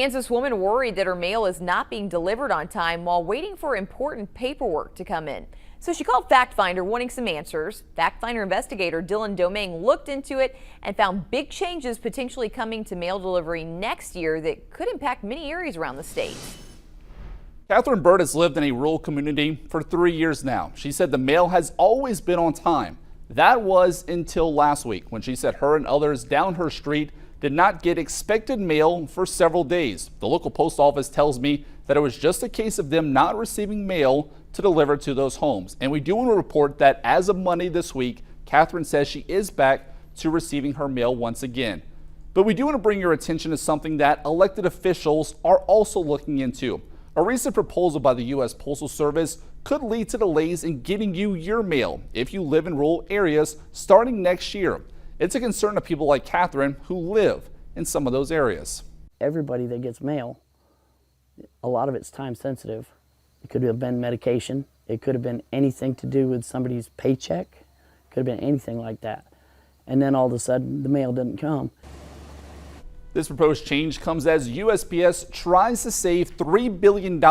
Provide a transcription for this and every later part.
Kansas woman worried that her mail is not being delivered on time while waiting for important paperwork to come in. So she called FactFinder wanting some answers. FactFinder investigator Dylan Domingue looked into it and found big changes potentially coming to mail delivery next year that could impact many areas around the state. Catherine Bird has lived in a rural community for 3 years now. She said the mail has always been on time. That was until last week when she said her and others down her street did not get expected mail for several days. The local post office tells me that it was just a case of them not receiving mail to deliver to those homes. And we do want to report that as of Monday this week, Catherine says she is back to receiving her mail once again. But we do want to bring your attention to something that elected officials are also looking into. A recent proposal by the U.S. Postal Service could lead to delays in getting you your mail if you live in rural areas starting next year. It's a concern of people like Catherine who live in some of those areas. Everybody that gets mail, a lot of it's time sensitive. It could have been medication. It could have been anything to do with somebody's paycheck. It could have been anything like that. And then all of a sudden the mail didn't come. This proposed change comes as USPS tries to save $3 billion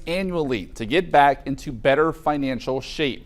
annually to get back into better financial shape.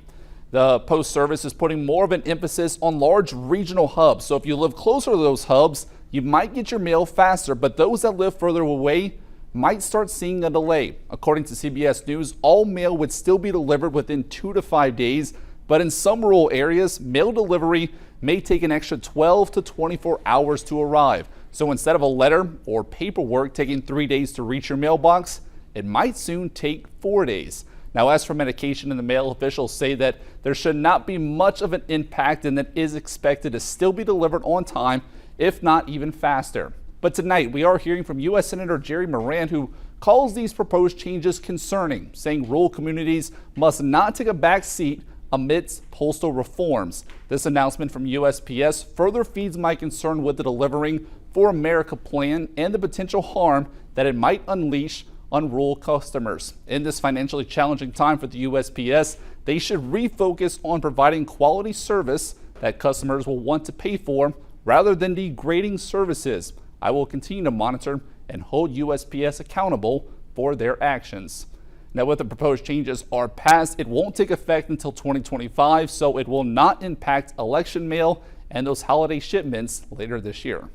The Post Service is putting more of an emphasis on large regional hubs. So if you live closer to those hubs, you might get your mail faster, but those that live further away might start seeing a delay. According to CBS News, all mail would still be delivered within 2 to 5 days, but in some rural areas, mail delivery may take an extra 12 to 24 hours to arrive. So instead of a letter or paperwork taking 3 days to reach your mailbox, it might soon take 4 days. Now, as for medication in the mail, officials say that there should not be much of an impact and that is expected to still be delivered on time, if not even faster. But tonight, we are hearing from U.S. Senator Jerry Moran, who calls these proposed changes concerning, saying rural communities must not take a back seat amidst postal reforms. This announcement from USPS further feeds my concern with the Delivering for America plan and the potential harm that it might unleash on rural customers. In this financially challenging time for the USPS, they should refocus on providing quality service that customers will want to pay for rather than degrading services. I will continue to monitor and hold USPS accountable for their actions. Now, if the proposed changes are passed, it won't take effect until 2025, so it will not impact election mail and those holiday shipments later this year.